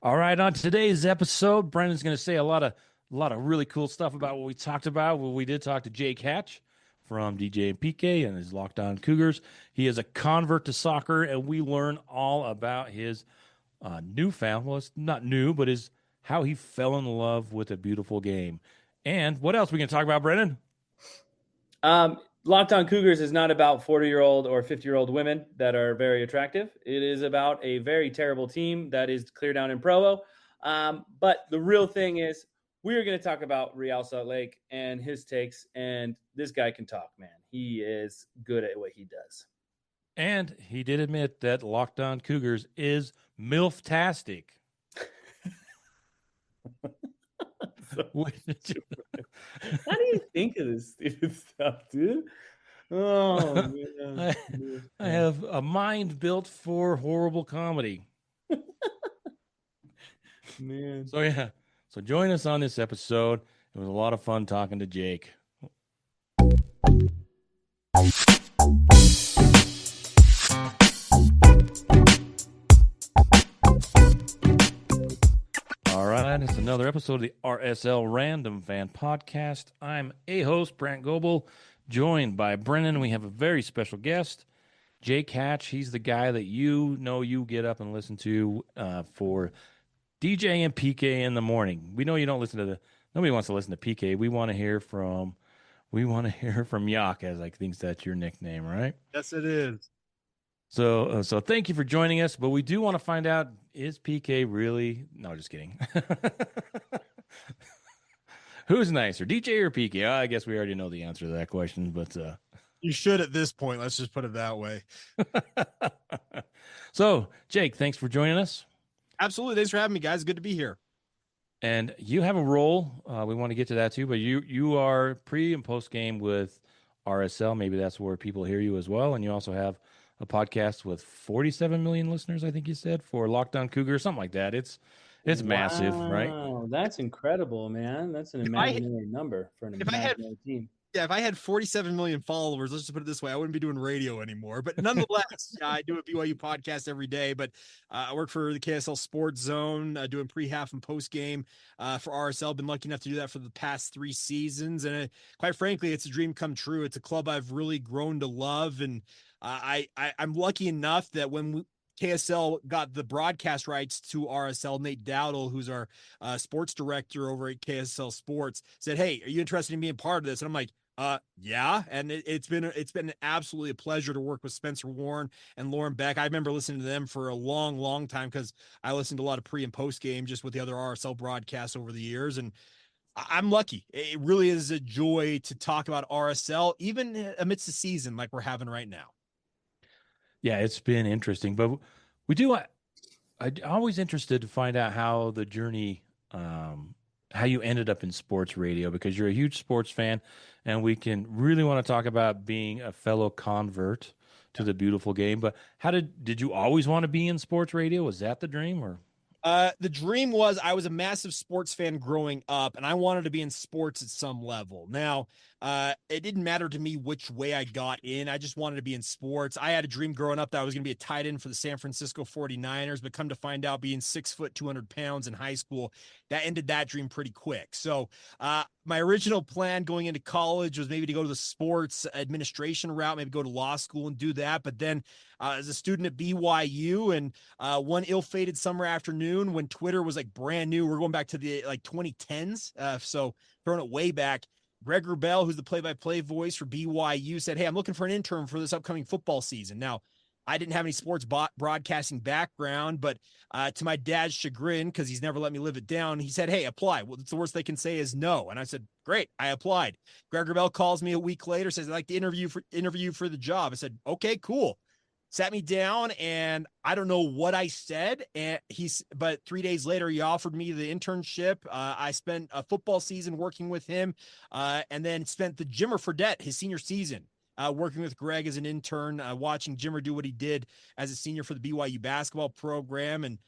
All right, on today's episode, Brendan's going to say a lot of really cool stuff about what we talked about. Well, we did talk to Jake Hatch from DJ and PK and his Locked On Cougars. He is a convert to soccer, and we learn all about his newfound. Well, it's not new, but his how he fell in love with a beautiful game. And what else we can talk about, Brendan? Locked On Cougars is not about 40-year-old or 50-year-old women that are very attractive. It is about a very terrible team that is clear down in Provo. But the real thing is, we are going to talk about Real Salt Lake and his takes. And this guy can talk, man. He is good at what he does. And he did admit that Locked On Cougars is MILF-tastic. How do you think of this stupid stuff, dude? Oh, man. I have a mind built for horrible comedy. Man. So join us on this episode. It was a lot of fun talking to Jake. All right, it's another episode of the RSL Random Fan Podcast. I'm a host, Brandt Goebel, joined by Brennan. We have a very special guest, Jake Hatch. He's the guy that you get up and listen to for DJ and PK in the morning. We know you don't listen to nobody wants to listen to PK. We want to hear from Yak, as I think that's your nickname, right? Yes, it is. So thank you for joining us. But we do want to find out, is PK really? No, just kidding. Who's nicer, DJ or PK? I guess we already know the answer to that question, but You should at this point. Let's just put it that way. So, Jake, thanks for joining us. Absolutely. Thanks for having me, guys. Good to be here. And you have a role. We want to get to that too, but you are pre and post game with RSL. Maybe that's where people hear you as well. And you also have a podcast with 47 million listeners, I think you said, for Locked On Cougar, something like that. It's massive, right? Wow, that's incredible, man. That's an imaginary number for an imaginary team. Yeah, if I had 47 million followers, let's just put it this way, I wouldn't be doing radio anymore. But nonetheless, I do a BYU podcast every day. But I work for the KSL Sports Zone, doing pre-half and post-game for RSL. Been lucky enough to do that for the past 3 seasons. And quite frankly, it's a dream come true. It's a club I've really grown to love. And I'm lucky enough that when KSL got the broadcast rights to RSL, Nate Dowdle, who's our sports director over at KSL Sports, said, "Hey, are you interested in being part of this?" And I'm like, yeah. And it's been absolutely a pleasure to work with Spencer Warren and Lauren Beck. I remember listening to them for a long, long time because I listened to a lot of pre and post game just with the other RSL broadcasts over the years. And I'm lucky. It really is a joy to talk about RSL, even amidst the season like we're having right now. Yeah, it's been interesting, but we do. I'm always interested to find out how the journey, how you ended up in sports radio, because you're a huge sports fan, and we can really want to talk about being a fellow convert to the beautiful game. But how did you always want to be in sports radio? Was that the dream, or? The dream was I was a massive sports fan growing up, and I wanted to be in sports at some level. Now, it didn't matter to me which way I got in. I just wanted to be in sports. I had a dream growing up that I was going to be a tight end for the San Francisco 49ers, but come to find out, being 6 foot, 200 pounds in high school, that ended that dream pretty quick. So, my original plan going into college was maybe to go to the sports administration route, maybe go to law school and do that. But then, as a student at BYU, and one ill-fated summer afternoon when Twitter was like brand new, we're going back to the like 2010s, so throwing it way back. Greg Wrubell, who's the play-by-play voice for BYU, said, "Hey, I'm looking for an intern for this upcoming football season." Now, I didn't have any sports broadcasting background, but to my dad's chagrin, because he's never let me live it down, he said, "Hey, apply." Well, the worst they can say is no. And I said, "Great, I applied." Greg Wrubell calls me a week later, says, "I'd like to interview for the job." I said, "Okay, cool." Sat me down, and I don't know what I said. But 3 days later, he offered me the internship. I spent a football season working with him, and then spent the Jimmer Fredette, his senior season, working with Greg as an intern, watching Jimmer do what he did as a senior for the BYU basketball program, and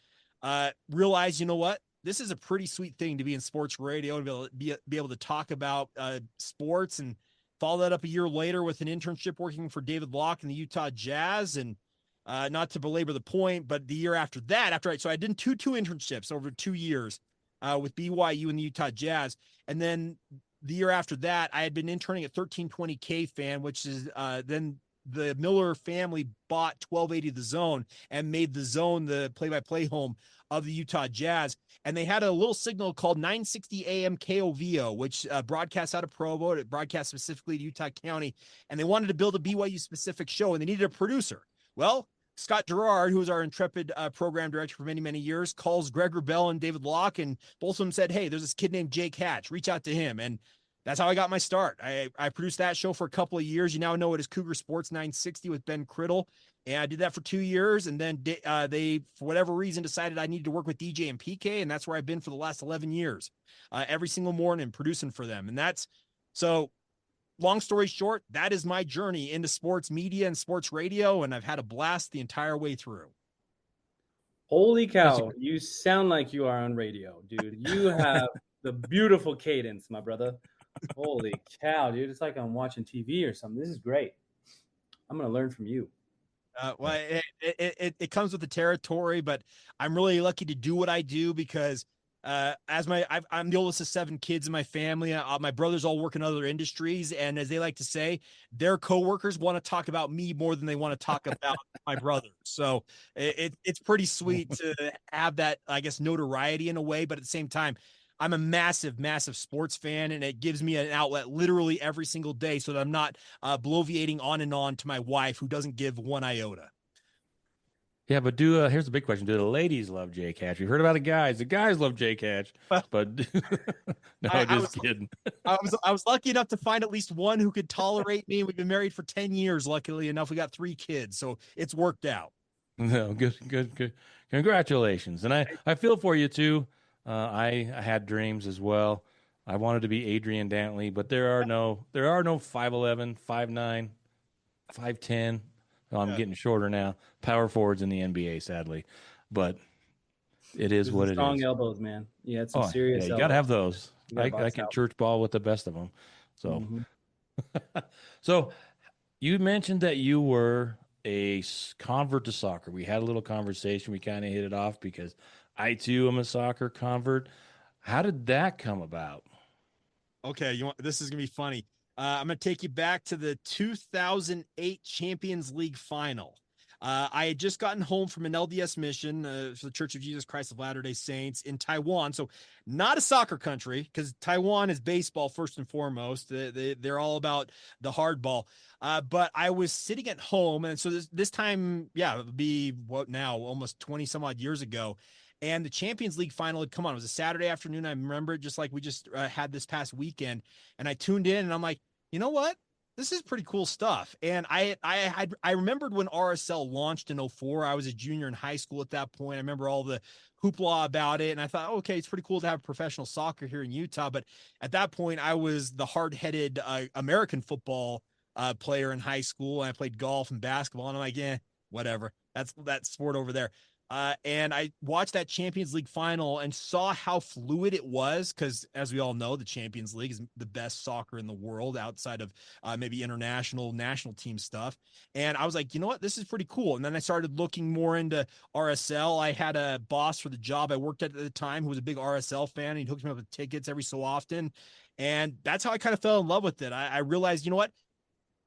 realized, you know what? This is a pretty sweet thing to be in sports radio and be able to talk about sports, and follow that up a year later with an internship working for David Locke and the Utah Jazz. And not to belabor the point, but the year after that, so I did two internships over 2 years with BYU and the Utah Jazz. And then the year after that, I had been interning at 1320 KFan, which is then the Miller family bought 1280 The Zone and made The Zone the play-by-play home of the Utah Jazz. And they had a little signal called 960 AM KOVO, which broadcasts out of Provo. It broadcasts specifically to Utah County. And they wanted to build a BYU-specific show, and they needed a producer. Well, Scott Gerard, who was our intrepid program director for many, many years, calls Greg Wrubell and David Locke, and both of them said, hey, there's this kid named Jake Hatch. Reach out to him. And that's how I got my start. I produced that show for a couple of years. You now know it as Cougar Sports 960 with Ben Criddle. And I did that for 2 years. And then they, for whatever reason, decided I needed to work with DJ and PK. And that's where I've been for the last 11 years, every single morning producing for them. And that's so long story short, that is my journey into sports media and sports radio. And I've had a blast the entire way through. Holy cow. You sound like you are on radio, dude. You have the beautiful cadence, my brother. Holy cow, dude. It's like I'm watching TV or something. This is great. I'm going to learn from you. Well, it comes with the territory, but I'm really lucky to do what I do because I'm the oldest of 7 kids in my family. My brothers all work in other industries. And as they like to say, their coworkers want to talk about me more than they want to talk about my brother. So it's pretty sweet to have that, I guess, notoriety in a way. But at the same time, I'm a massive, massive sports fan, and it gives me an outlet literally every single day so that I'm not bloviating on and on to my wife, who doesn't give one iota. Yeah, but here's the big question. Do the ladies love Jake Hatch? We've heard about the guys. The guys love Jake Hatch, but no, just kidding. I was lucky enough to find at least one who could tolerate me. We've been married for 10 years. Luckily enough, we got 3 kids, so it's worked out. No, good. Congratulations. And I feel for you too. I had dreams as well. I wanted to be Adrian Dantley, but there are no 5'11", 5'9", 5'10". Well, I'm getting shorter now. Power forwards in the NBA, sadly, but it is what it is. Strong elbows, man. Yeah, it's some serious. Yeah, you gotta have those. I can church ball with the best of them. So, So, you mentioned that you were a convert to soccer. We had a little conversation. We kind of hit it off because I too am a soccer convert. How did that come about? Okay, this is gonna be funny. I'm gonna take you back to the 2008 Champions League final. I had just gotten home from an LDS mission for the Church of Jesus Christ of Latter-day Saints in Taiwan. So not a soccer country, because Taiwan is baseball first and foremost. They're all about the hardball. But I was sitting at home, and so this time, it would be what now, almost 20 some odd years ago. And the Champions League final had come on. It was a Saturday afternoon. I remember it just like we just had this past weekend. And I tuned in, and I'm like, you know what? This is pretty cool stuff. And I remembered when RSL launched in 2004. I was a junior in high school at that point. I remember all the hoopla about it. And I thought, okay, it's pretty cool to have professional soccer here in Utah. But at that point, I was the hard-headed American football player in high school. And I played golf and basketball. And I'm like, whatever. That's that sport over there. And I watched that Champions League final and saw how fluid it was, because as we all know, the Champions League is the best soccer in the world outside of maybe international national team stuff. And I was like, you know what, this is pretty cool. And then I started looking more into RSL. I had a boss for the job I worked at the time who was a big RSL fan. He'd hook me up with tickets every so often. And that's how I kind of fell in love with it. I realized, you know what,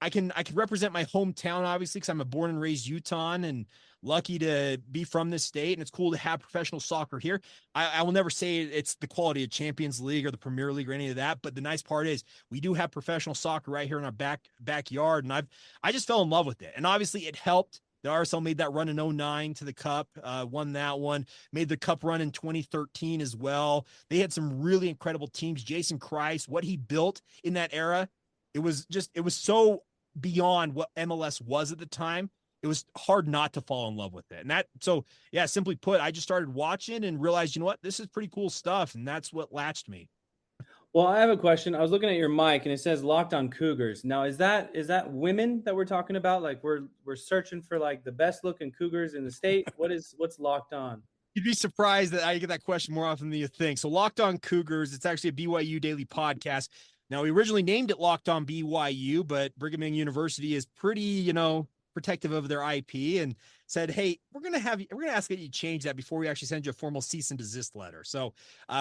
I can represent my hometown, obviously, because I'm a born and raised Utahn and lucky to be from this state. And it's cool to have professional soccer here. I will never say it's the quality of Champions League or the Premier League or any of that. But the nice part is we do have professional soccer right here in our backyard. And I just fell in love with it. And obviously it helped. The RSL made that run in 2009 to the Cup, won that one, made the Cup run in 2013 as well. They had some really incredible teams. Jason Kreis, what he built in that era, it was so beyond what MLS was at the time. It was hard not to fall in love with it. And simply put, I just started watching and realized, you know what, this is pretty cool stuff. And that's what latched me. Well, I have a question. I was looking at your mic and it says Locked On Cougars. Now, is that women that we're talking about? Like we're searching for like the best looking Cougars in the state. What's Locked On? You'd be surprised that I get that question more often than you think. So Locked On Cougars, it's actually a BYU daily podcast. Now, we originally named it Locked On BYU, but Brigham Young University is pretty, protective of their IP. And said, "Hey, we're gonna ask that you change that before we actually send you a formal cease and desist letter." So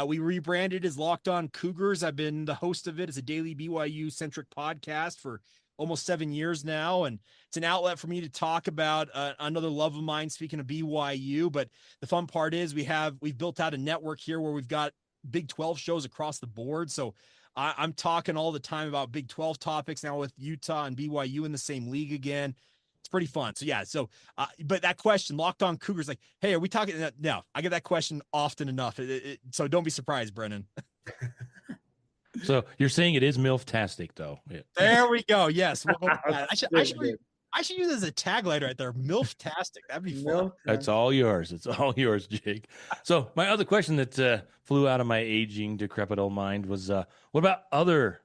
we rebranded as Locked On Cougars. I've been the host of it. It's a daily BYU centric podcast for almost 7 years now, and it's an outlet for me to talk about another love of mine. Speaking of BYU, but the fun part is we've built out a network here where we've got Big 12 shows across the board. So I'm talking all the time about Big 12 topics now with Utah and BYU in the same league again. It's pretty fun. So yeah. So, but that question, Locked On Cougars, like, hey, are we talking? No, I get that question often enough. So don't be surprised, Brennan. So you're saying it is MILF-tastic, though. Yeah. There we go. Yes. Well, I should use it as a tagline right there. MILF-tastic. That'd be fun. That's all yours. It's all yours, Jake. So my other question that flew out of my aging, decrepit old mind was, what about other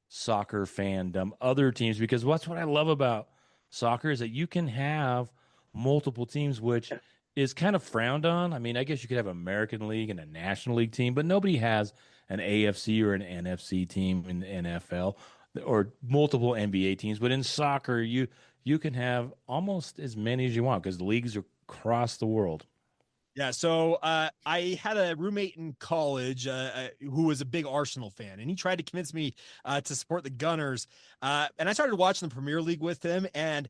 soccer fandom, other teams? Because that's what I love about soccer is that you can have multiple teams, which is kind of frowned on. I mean, I guess you could have an American League and a National League team, but nobody has an AFC or an NFC team in the NFL or multiple NBA teams. But in soccer, you can have almost as many as you want because the leagues are across the world. Yeah, so I had a roommate in college who was a big Arsenal fan, and he tried to convince me to support the Gunners. And I started watching the Premier League with him, and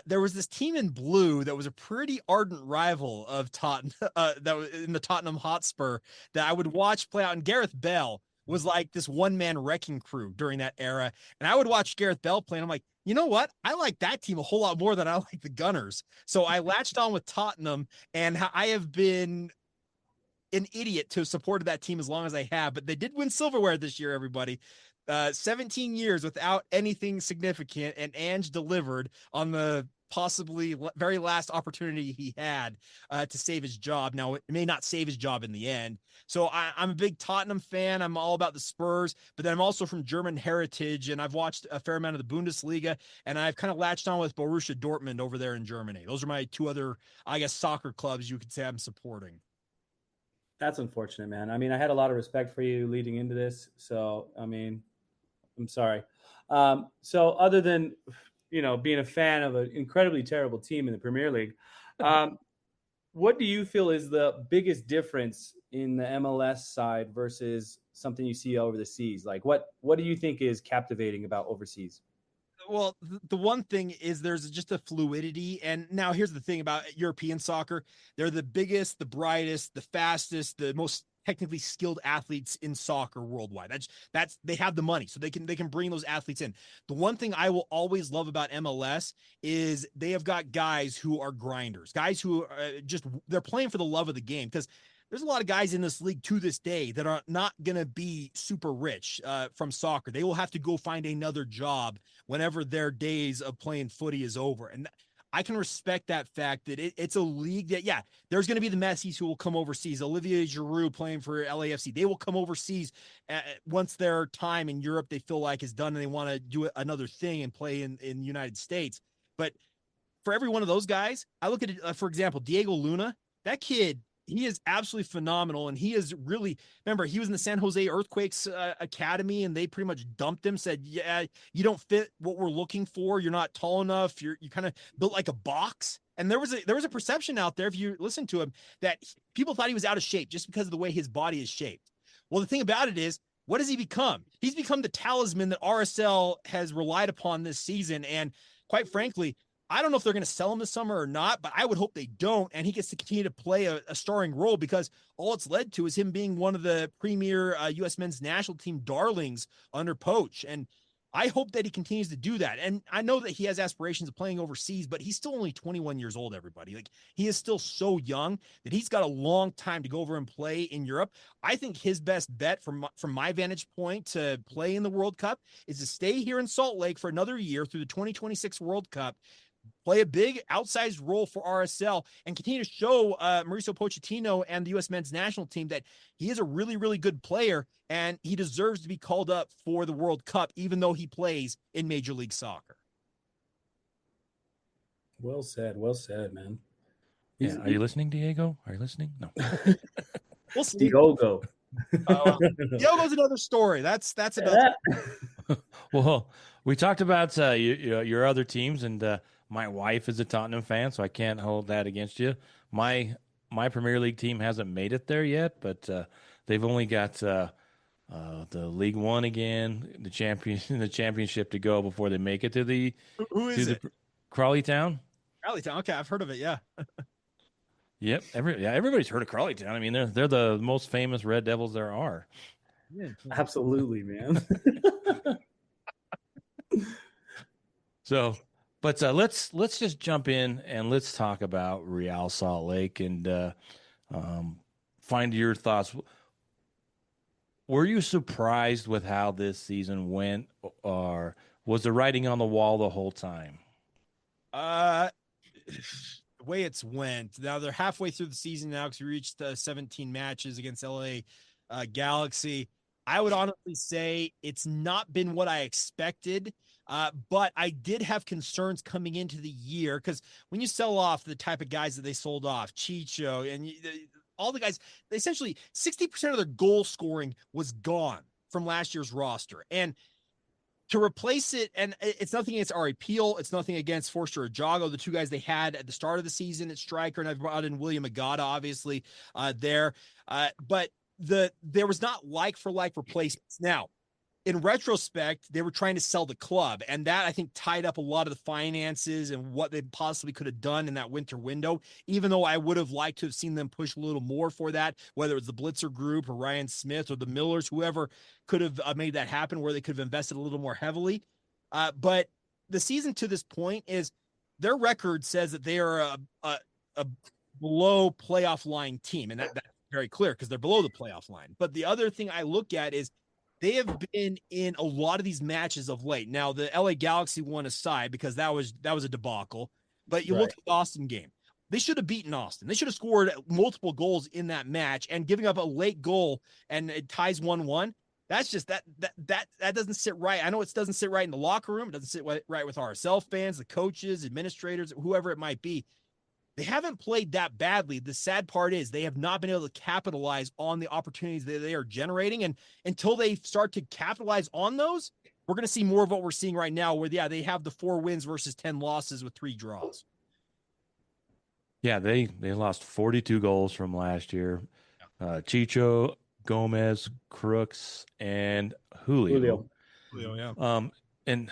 there was this team in blue that was a pretty ardent rival of Tottenham, that was in the Tottenham Hotspur that I would watch play out. And Gareth Bale was like this one-man wrecking crew during that era. And I would watch Gareth Bale play, and I'm like, you know what? I like that team a whole lot more than I like the Gunners. So I latched on with Tottenham, and I have been an idiot to have supported that team as long as I have. But they did win silverware this year, everybody. 17 years without anything significant, and Ange delivered on the possibly very last opportunity he had to save his job. Now, it may not save his job in the end. So I'm a big Tottenham fan. I'm all about the Spurs, but then I'm also from German heritage, and I've watched a fair amount of the Bundesliga, and I've kind of latched on with Borussia Dortmund over there in Germany. Those are my two other, I guess, soccer clubs you could say I'm supporting. That's unfortunate, man. I mean, I had a lot of respect for you leading into this. So, I mean, I'm sorry. So other than, being a fan of an incredibly terrible team in the Premier League, what do you feel is the biggest difference in the MLS side versus something you see over the seas? Like what do you think is captivating about overseas? Well, the one thing is there's just a fluidity. And now here's the thing about European soccer. They're the biggest, the brightest, the fastest, the most technically skilled athletes in soccer worldwide. That's they have the money, so they can bring those athletes in. The one thing I will always love about MLS is they have got guys who are grinders, guys who are they're playing for the love of the game, because there's a lot of guys in this league to this day that are not going to be super rich from soccer. They will have to go find another job whenever their days of playing footy is over. And I can respect that fact that it's a league that, yeah, there's going to be the Messis who will come overseas. Olivier Giroud playing for LAFC. They will come overseas once their time in Europe they feel like is done and they want to do another thing and play in the United States. But for every one of those guys, I look at it, for example, Diego Luna, that kid, he is absolutely phenomenal. And he is really, remember, he was in the San Jose Earthquakes Academy, and they pretty much dumped him, said, yeah, you don't fit what we're looking for. You're not tall enough. You kind of built like a box. And there was a perception out there, if you listen to him, that people thought he was out of shape just because of the way his body is shaped. Well, the thing about it is, what has he become? He's become the talisman that RSL has relied upon this season. And quite frankly, I don't know if they're going to sell him this summer or not, but I would hope they don't. And he gets to continue to play a starring role, because all it's led to is him being one of the premier U.S. men's national team darlings under Poach. And I hope that he continues to do that. And I know that he has aspirations of playing overseas, but he's still only 21 years old, everybody. Like, he is still so young that he's got a long time to go over and play in Europe. I think his best bet from my vantage point to play in the World Cup is to stay here in Salt Lake for another year through the 2026 World Cup, play a big outsized role for RSL, and continue to show Mauricio Pochettino and the U.S. men's national team that he is a really, really good player, and he deserves to be called up for the World Cup, even though he plays in Major League Soccer. Well said, man. Yeah. Are you listening, Diego? Are you listening? No. We'll see. Diogo. Diogo's another story. That's about Well, we talked about your other teams, and My wife is a Tottenham fan, so I can't hold that against you. My Premier League team hasn't made it there yet, but they've only got the League One again, the championship to go before they make it to the Who is it? Crawley Town. Crawley Town. Okay, I've heard of it. Yeah. Yep, everybody's heard of Crawley Town. I mean, they're the most famous Red Devils there are. Yeah. Absolutely, man. So, but let's just jump in and let's talk about Real Salt Lake and find your thoughts. Were you surprised with how this season went, or was the writing on the wall the whole time? The way it's went. Now they're halfway through the season now because we reached 17 matches against LA Galaxy. I would honestly say it's not been what I expected. But I did have concerns coming into the year because when you sell off the type of guys that they sold off, Chicho and all the guys, essentially 60% of their goal scoring was gone from last year's roster. And to replace it, and it's nothing against Ari Peel, it's nothing against Forster or Jago, the two guys they had at the start of the season at striker, and I've brought in William Agata, obviously, there. But there was not like for like replacements. Now, in retrospect, they were trying to sell the club, and that I think tied up a lot of the finances and what they possibly could have done in that winter window, even though I would have liked to have seen them push a little more for that, whether it was the Blitzer group or Ryan Smith or the Millers, whoever could have made that happen where they could have invested a little more heavily. But the season to this point is their record says that they are a below playoff line team, and that's very clear because they're below the playoff line. But the other thing I look at is they have been in a lot of these matches of late. Now, the LA Galaxy one aside, because that was a debacle. But you look at the Austin game. They should have beaten Austin. They should have scored multiple goals in that match, and giving up a late goal and it ties 1-1. That's just that doesn't sit right. I know it doesn't sit right in the locker room. It doesn't sit right with RSL fans, the coaches, administrators, whoever it might be. They haven't played that badly. The sad part is they have not been able to capitalize on the opportunities that they are generating. And until they start to capitalize on those, we're going to see more of what we're seeing right now where, yeah, they have the 4 wins versus 10 losses with 3 draws. Yeah, they lost 42 goals from last year. Chicho, Gomez, Crooks, and Julio. Yeah. And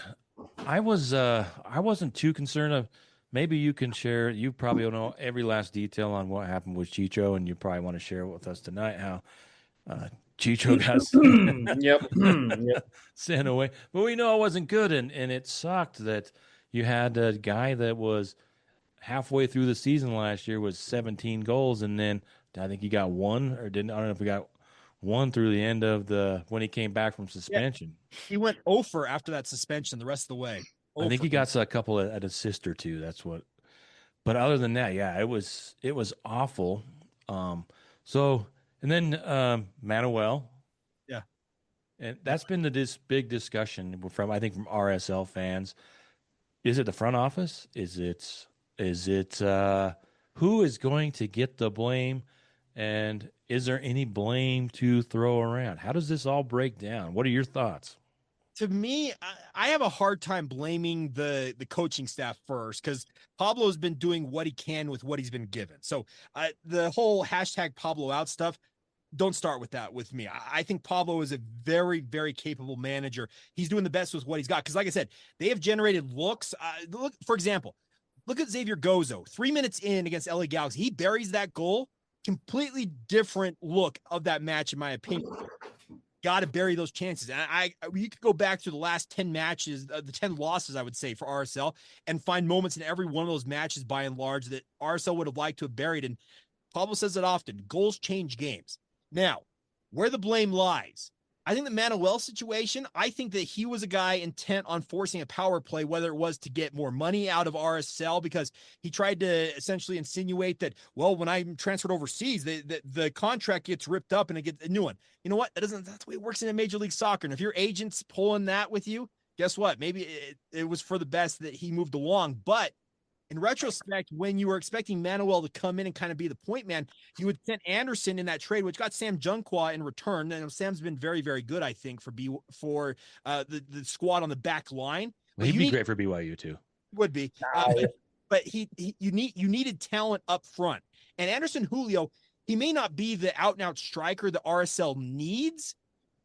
I wasn't too concerned of. Maybe you can share. You probably don't know every last detail on what happened with Chicho, and you probably want to share with us tonight how Chicho got sent away. But we know it wasn't good, and it sucked that you had a guy that was halfway through the season last year was 17 goals, and then I think he got one or didn't. I don't know if he got one through the end of when he came back from suspension. Yeah. He went over after that suspension the rest of the way. I think he got a couple at his sister too. That's what. But other than that, yeah, it was awful. So and then Manuel, yeah, and that's been this big discussion from RSL fans. Is it the front office? Is it who is going to get the blame? And is there any blame to throw around? How does this all break down? What are your thoughts? To me, I have a hard time blaming the coaching staff first because Pablo's been doing what he can with what he's been given. So the whole hashtag Pablo out stuff, don't start with that with me. I think Pablo is a very, very capable manager. He's doing the best with what he's got. Because like I said, they have generated looks. Look, for example, look at Xavier Gozo. 3 minutes in against LA Galaxy. He buries that goal. Completely different look of that match, in my opinion. Got to bury those chances. And you could go back to the last 10 matches, the 10 losses, I would say, for RSL, and find moments in every one of those matches, by and large, that RSL would have liked to have buried. And Pablo says it often, goals change games. Now, where the blame lies, I think the Manuel situation, I think that he was a guy intent on forcing a power play, whether it was to get more money out of RSL, because he tried to essentially insinuate that, well, when I'm transferred overseas, the contract gets ripped up and it gets a new one. You know what? That's the way it works in a Major League Soccer. And if your agent's pulling that with you, guess what? Maybe it was for the best that he moved along. But in retrospect, when you were expecting Manuel to come in and kind of be the point man, you would send Anderson in that trade, which got Sam Junqua in return. And Sam's been very, very good, I think, for the squad on the back line. Well, he'd be great for BYU too. Would be. But you needed talent up front. And Anderson Julio, he may not be the out and out striker the RSL needs,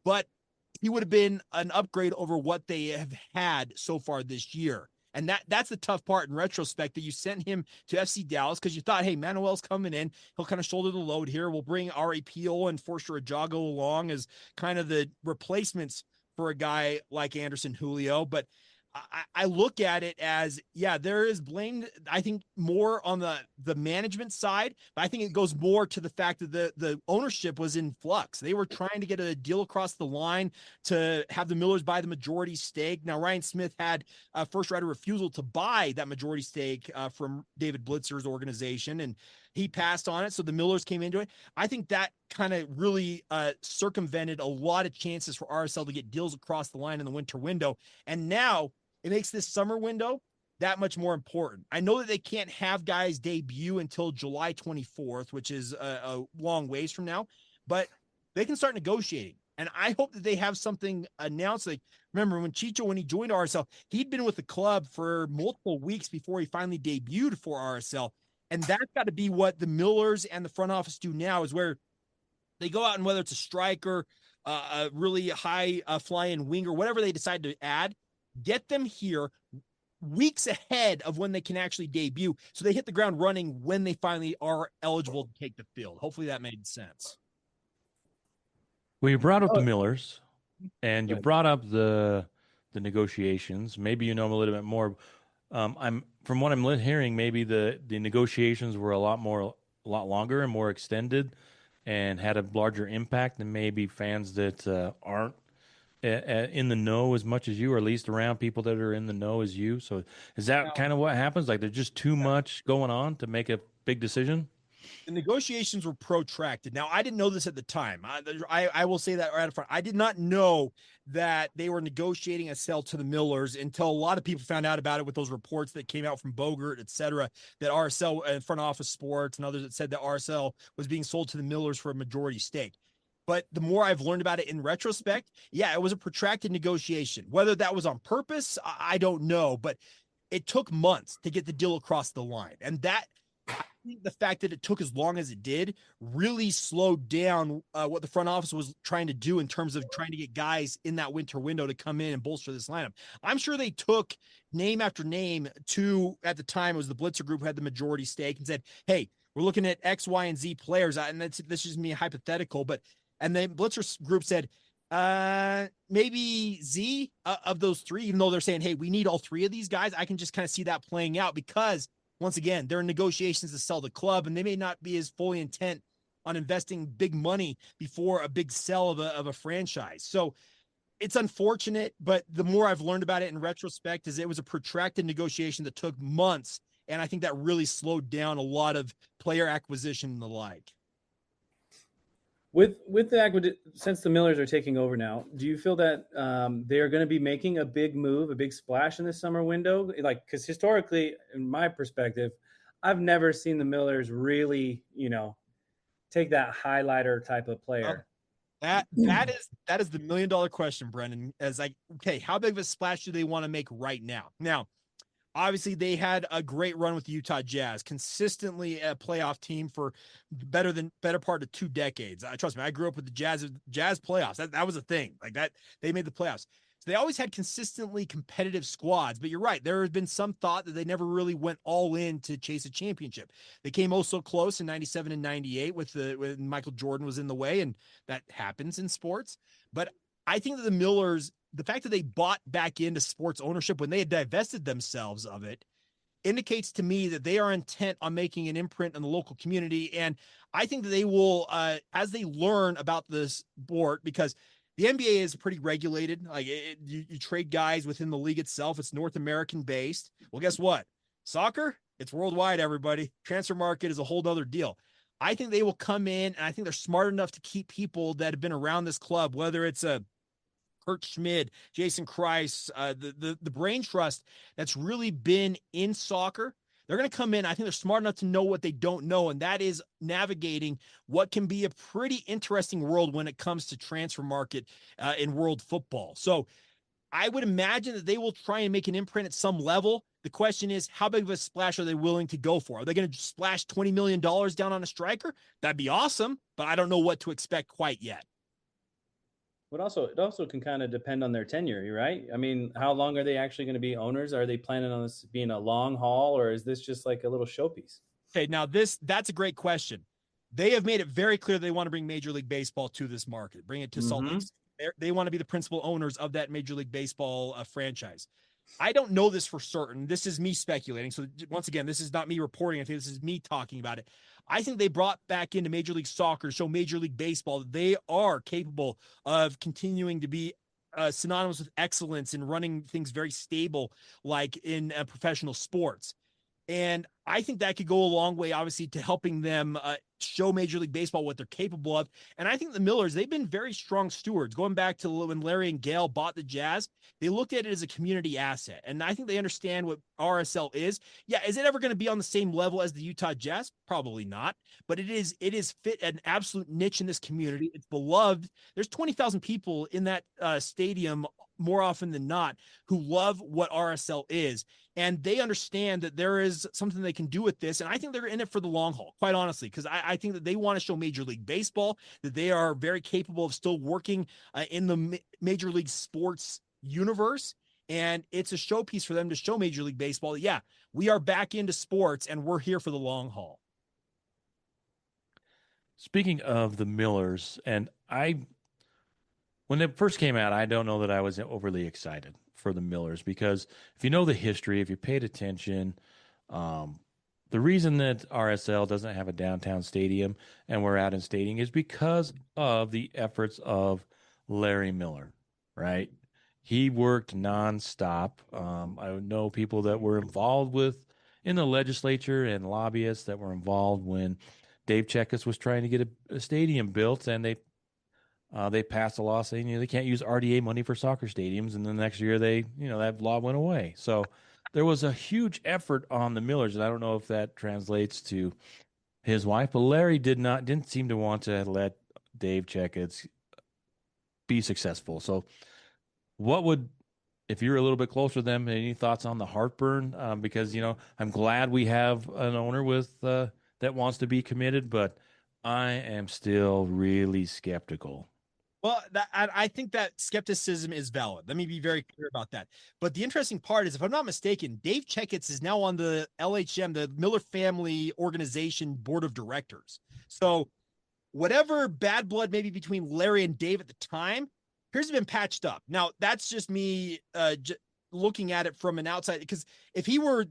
but he would have been an upgrade over what they have had so far this year. And that's the tough part in retrospect, that you sent him to FC Dallas because you thought, hey, Manuel's coming in. He'll kind of shoulder the load here. We'll bring Pio and Forster Ajago along as kind of the replacements for a guy like Anderson Julio. But I look at it as, yeah, there is blame, I think, more on the management side, but I think it goes more to the fact that the ownership was in flux. They were trying to get a deal across the line to have the Millers buy the majority stake. Now, Ryan Smith had a first right of refusal to buy that majority stake from David Blitzer's organization, and he passed on it. So the Millers came into it. I think that kind of really circumvented a lot of chances for RSL to get deals across the line in the winter window. And now it makes this summer window that much more important. I know that they can't have guys debut until July 24th, which is a long ways from now, but they can start negotiating. And I hope that they have something announced. Like, remember when Chicho, when he joined RSL, he'd been with the club for multiple weeks before he finally debuted for RSL. And that's got to be what the Millers and the front office do now, is where they go out and whether it's a striker, a really high flying winger, whatever they decide to add, get them here weeks ahead of when they can actually debut, so they hit the ground running when they finally are eligible to take the field. Hopefully that made sense. Well, you brought up the Millers, and you brought up the negotiations. Maybe you know a little bit more. From what I'm hearing, maybe the negotiations were a lot longer and more extended, and had a larger impact than maybe fans that aren't in the know as much as you, or at least around people that are in the know as you. So is that kind of what happens? Like, there's just too much going on to make a big decision? The negotiations were protracted. Now, I didn't know this at the time. I will say that right up front. I did not know that they were negotiating a sale to the Millers until a lot of people found out about it with those reports that came out from Bogert, et cetera, that RSL and Front Office Sports and others that said that RSL was being sold to the Millers for a majority stake. But the more I've learned about it in retrospect, yeah, it was a protracted negotiation. Whether that was on purpose, I don't know, but it took months to get the deal across the line. And that, I think the fact that it took as long as it did really slowed down what the front office was trying to do in terms of trying to get guys in that winter window to come in and bolster this lineup. I'm sure they took name after name to, at the time, it was the Blitzer group who had the majority stake, and said, hey, we're looking at X, Y, and Z players. And this is just me hypothetical, but, and then Blitzer group said, maybe Z of those three, even though they're saying, hey, we need all three of these guys. I can just kind of see that playing out because, once again, they're in negotiations to sell the club, and they may not be as fully intent on investing big money before a big sell of a franchise. So it's unfortunate, but the more I've learned about it in retrospect is it was a protracted negotiation that took months. And I think that really slowed down a lot of player acquisition and the like. With the since the Millers are taking over now, do you feel that they are going to be making a big move, a big splash in the summer window? Like, because historically, in my perspective, I've never seen the Millers really, take that highlighter type of player. That is the $1 million question, Brennan. As okay, how big of a splash do they want to make right now? Now, obviously, they had a great run with the Utah Jazz, consistently a playoff team for better part of 2 decades. Trust me, I grew up with the Jazz playoffs. That was a thing. Like that, they made the playoffs. So they always had consistently competitive squads. But you're right, there has been some thought that they never really went all in to chase a championship. They came so close in 97 and 98 when Michael Jordan was in the way, and that happens in sports. But I think that the Millers, the fact that they bought back into sports ownership when they had divested themselves of it, indicates to me that they are intent on making an imprint on the local community. And I think that they will, as they learn about this sport, because the NBA is pretty regulated. Like you trade guys within the league itself. It's North American based. Well, guess what? Soccer, it's worldwide, everybody. Transfer market is a whole other deal. I think they will come in, and I think they're smart enough to keep people that have been around this club, whether it's a Kurt Schmid, Jason Kreis, the brain trust that's really been in soccer. They're going to come in. I think they're smart enough to know what they don't know, and that is navigating what can be a pretty interesting world when it comes to transfer market in world football. So I would imagine that they will try and make an imprint at some level. The question is, how big of a splash are they willing to go for? Are they going to splash $20 million down on a striker? That'd be awesome, but I don't know what to expect quite yet. But also, it also can kind of depend on their tenure, right? I mean, how long are they actually going to be owners? Are they planning on this being a long haul, or is this just like a little showpiece? Okay, now that's a great question. They have made it very clear they want to bring Major League Baseball to this market, bring it to Salt Lake. They want to be the principal owners of that Major League Baseball franchise. I don't know this for certain. This is me speculating. So once again, this is not me reporting. I think this is me talking about it. I think they brought back into Major League Soccer, show Major League Baseball that they are capable of continuing to be synonymous with excellence and running things very stable, like in professional sports. And I think that could go a long way, obviously, to helping them show Major League Baseball what they're capable of. And I think the Millers, they've been very strong stewards. Going back to when Larry and Gail bought the Jazz, they looked at it as a community asset. And I think they understand what RSL is. Yeah, is it ever going to be on the same level as the Utah Jazz? Probably not. But it is fit an absolute niche in this community. It's beloved. There's 20,000 people in that stadium more often than not who love what RSL is. And they understand that there is something they can do with this. And I think they're in it for the long haul, quite honestly, because I think that they want to show Major League Baseball that they are very capable of still working in the Major League Sports universe. And it's a showpiece for them to show Major League Baseball that, yeah, we are back into sports and we're here for the long haul. Speaking of the Millers, and when it first came out, I don't know that I was overly excited for the Millers because if you know the history, if you paid attention, the reason that RSL doesn't have a downtown stadium and we're out in stadium is because of the efforts of Larry Miller, right? He worked nonstop. I know people that were involved in the legislature and lobbyists that were involved when Dave Checkis was trying to get a stadium built, and they passed a law saying they can't use RDA money for soccer stadiums, and then the next year that law went away. So there was a huge effort on the Millers, and I don't know if that translates to his wife, but Larry didn't seem to want to let Dave Checkis be successful. So if you're a little bit closer to them, any thoughts on the heartburn? Because I'm glad we have an owner that wants to be committed, but I am still really skeptical. Well, I think that skepticism is valid. Let me be very clear about that. But the interesting part is, if I'm not mistaken, Dave Checkis is now on the LHM, the Miller Family Organization Board of Directors. So whatever bad blood maybe between Larry and Dave at the time, here's been patched up. Now, that's just me looking at it from an outside, because if he were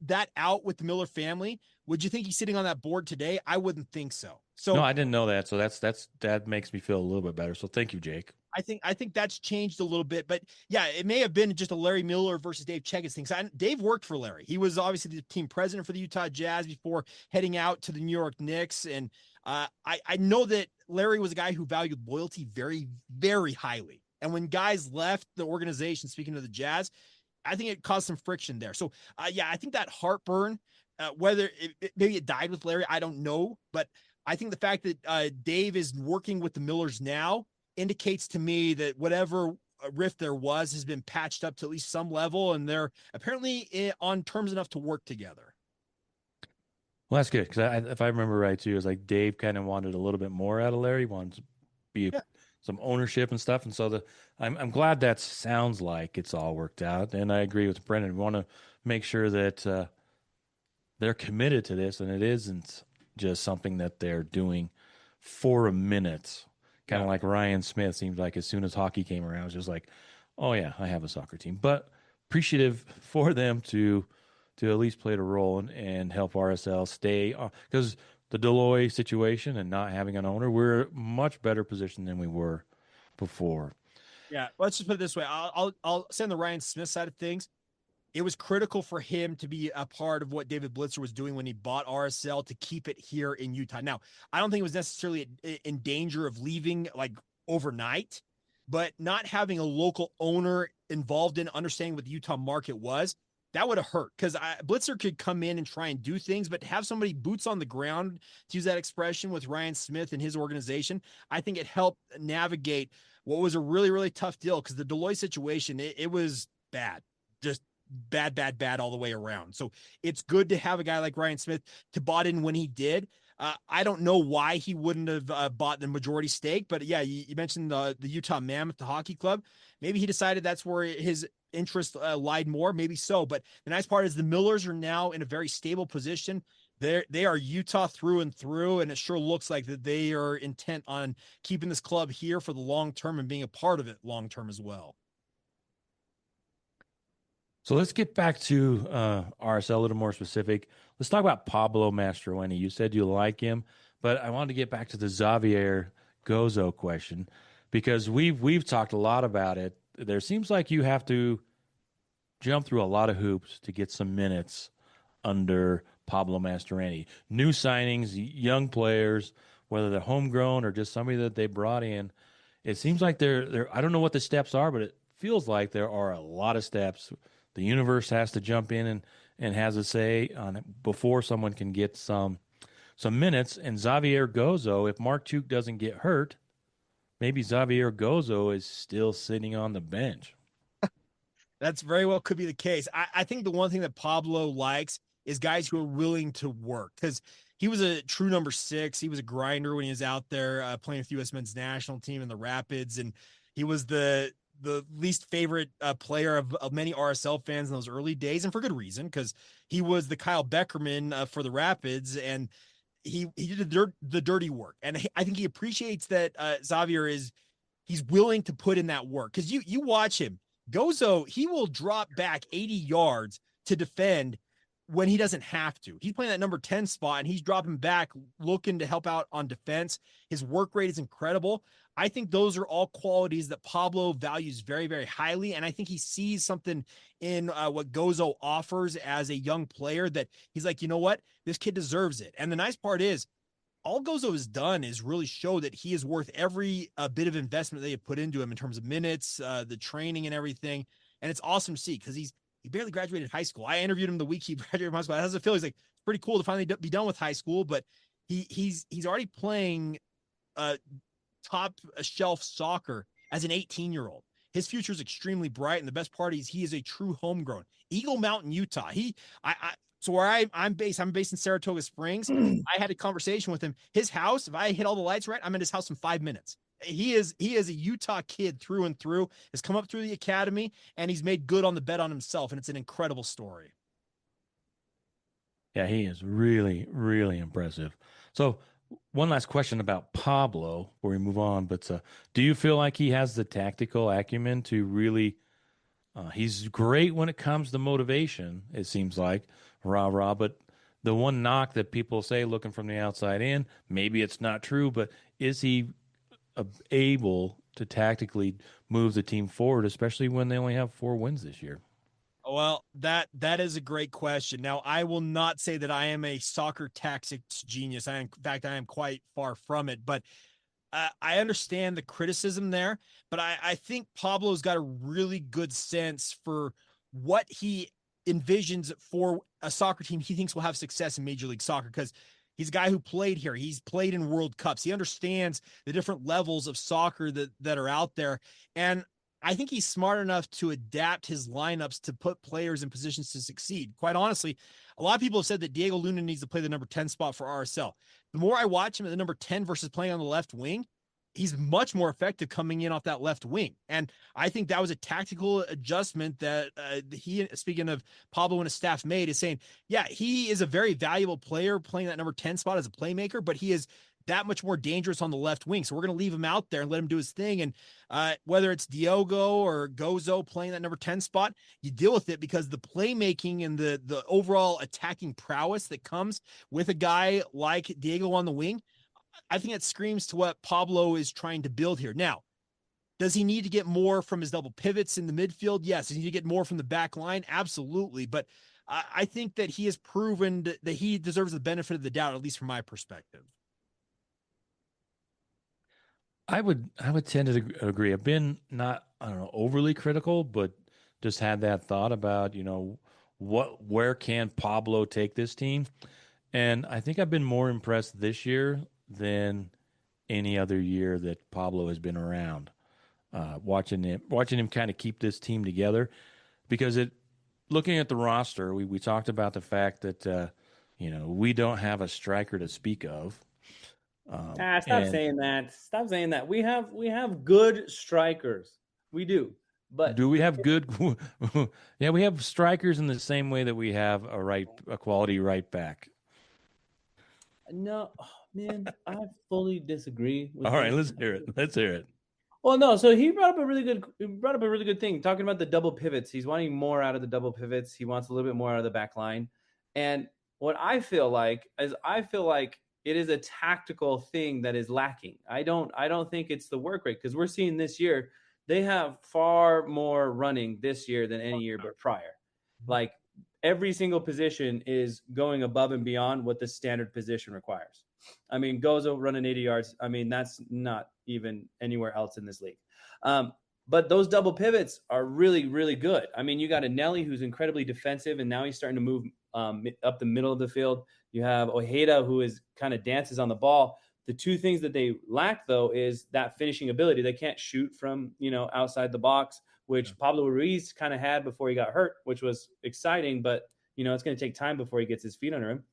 that out with the Miller family, would you think he's sitting on that board today? I wouldn't think so. So no, I didn't know that. So that makes me feel a little bit better. So thank you, Jake. I think that's changed a little bit, but yeah, it may have been just a Larry Miller versus Dave Checkis thing. So Dave worked for Larry. He was obviously the team president for the Utah Jazz before heading out to the New York Knicks. And I know that Larry was a guy who valued loyalty very, very highly. And when guys left the organization, speaking of the Jazz, I think it caused some friction there. So yeah, I think that heartburn, whether maybe it died with Larry, I don't know. But I think the fact that Dave is working with the Millers now indicates to me that whatever rift there was has been patched up to at least some level, and they're apparently on terms enough to work together. Well, that's good, because if I remember right too, it was like Dave kind of wanted a little bit more out of Larry, wanted to be some ownership and stuff, and so I'm glad that sounds like it's all worked out, and I agree with Brennan. We want to make sure that they're committed to this, and it isn't just something that they're doing for a minute. Kind of like Ryan Smith seems like as soon as hockey came around, it was just like, oh yeah, I have a soccer team. But appreciative for them to at least play a role and help RSL stay, because the Deloy situation and not having an owner, we're much better positioned than we were before. Yeah, let's just put it this way. I'll send the Ryan Smith side of things. It was critical for him to be a part of what David Blitzer was doing when he bought RSL to keep it here in Utah. Now, I don't think it was necessarily in danger of leaving like overnight, but not having a local owner involved in understanding what the Utah market was, that would have hurt, because Blitzer could come in and try and do things, but have somebody boots on the ground, to use that expression, with Ryan Smith and his organization, I think it helped navigate what was a really, really tough deal, because the Deloitte situation, it was bad. Just bad all the way around. So it's good to have a guy like Ryan Smith to bought in when he did. I don't know why he wouldn't have bought the majority stake, but yeah, you mentioned the Utah Mammoth, the hockey club. Maybe he decided that's where his interest lied more. Maybe so. But the nice part is the Millers are now in a very stable position. They are Utah through and through, and it sure looks like that they are intent on keeping this club here for the long term and being a part of it long term as well. So let's get back to RSL a little more specific. Let's talk about Pablo Mastroeni. You said you like him, but I wanted to get back to the Xavier Gozo question because we've talked a lot about it. There seems like you have to jump through a lot of hoops to get some minutes under Pablo Mastroeni. New signings, young players, whether they're homegrown or just somebody that they brought in. It seems like they're I don't know what the steps are, but it feels like there are a lot of steps. The universe has to jump in and has a say on it before someone can get some minutes. And Xavier Gozo, if Mark Chuk doesn't get hurt, maybe Xavier Gozo is still sitting on the bench. That's very well could be the case. I think the one thing that Pablo likes is guys who are willing to work because he was a true number 6. He was a grinder when he was out there playing with the U.S. men's national team in the Rapids, and he was the least favorite player of many RSL fans in those early days, and for good reason because he was the Kyle Beckerman for the Rapids, and he did the dirty work, and I think he appreciates that Xavier he's willing to put in that work because you watch him. Gozo, he will drop back 80 yards to defend when he doesn't have to. He's playing that number 10 spot and he's dropping back looking to help out on defense. His work rate is incredible. I think those are all qualities that Pablo values very, very highly. And I think he sees something in what Gozo offers as a young player that he's like, you know what? This kid deserves it. And the nice part is, all Gozo has done is really show that he is worth every bit of investment they have put into him in terms of minutes, the training and everything. And it's awesome to see because he barely graduated high school. I interviewed him the week he graduated from high school. How does it feel? He's like, it's pretty cool to finally be done with high school, but he's already playing top shelf soccer as an 18-year-old. His future is extremely bright, and the best part is he is a true homegrown. Eagle Mountain, Utah. So where I'm based in Saratoga Springs. I had a conversation with him. His house, if I hit all the lights right, I'm in his house in 5 minutes. He is a Utah kid through and through, has come up through the academy, and he's made good on the bet on himself, and it's an incredible story. Yeah, he is really, really impressive. So one last question about Pablo before we move on. But do you feel like he has the tactical acumen to really he's great when it comes to motivation, it seems like, rah. But the one knock that people say looking from the outside in, maybe it's not true, but is he able to tactically move the team forward, especially when they only have 4 wins this year? Well, that is a great question. Now, I will not say that I am a soccer tactics genius. In fact, I am quite far from it, but I understand the criticism there, but I think Pablo's got a really good sense for what he envisions for a soccer team he thinks will have success in Major League Soccer because he's a guy who played here. He's played in World Cups. He understands the different levels of soccer that are out there. And I think he's smart enough to adapt his lineups to put players in positions to succeed. Quite honestly, a lot of people have said that Diego Luna needs to play the number 10 spot for RSL. The more I watch him at the number 10 versus playing on the left wing, he's much more effective coming in off that left wing. And I think that was a tactical adjustment that he, speaking of Pablo and his staff made, is saying, yeah, he is a very valuable player playing that number 10 spot as a playmaker, but he is that much more dangerous on the left wing. So we're going to leave him out there and let him do his thing. And whether it's Diogo or Gozo playing that number 10 spot, you deal with it because the playmaking and the overall attacking prowess that comes with a guy like Diego on the wing, I think it screams to what Pablo is trying to build here. Now, does he need to get more from his double pivots in the midfield? Yes. Does he need to get more from the back line? Absolutely. But I think that he has proven that he deserves the benefit of the doubt, at least from my perspective. I would tend to agree. I've been not, I don't know, overly critical, but just had that thought about, where can Pablo take this team? And I think I've been more impressed this year than any other year that Pablo has been around. Watching him kind of keep this team together because looking at the roster, we talked about the fact that we don't have a striker to speak of. Stop And saying that. Stop saying that. We have good strikers. We do. But do we have good? Yeah, we have strikers in the same way that we have a quality right back. no, oh, man, I fully disagree with All right, you. let's hear it. Let's hear it. Well, no, so he brought up a really good thing talking about the double pivots. He's wanting more out of the double pivots. He wants a little bit more out of the back line. And what I feel like it is a tactical thing that is lacking. I don't think it's the work rate, because we're seeing this year they have far more running this year than any year but prior. Like, every single position is going above and beyond what the standard position requires. I mean, Gozo running 80 yards. I mean, that's not even anywhere else in this league. Um, but those double pivots are really, really good. I mean, you got a Nelly who's incredibly defensive, and now he's starting to move up the middle of the field. You have Ojeda, who is kind of dances on the ball. The two things that they lack, though, is that finishing ability. They can't shoot from outside the box, which Pablo Ruiz kind of had before he got hurt, which was exciting. But it's going to take time before he gets his feet under him.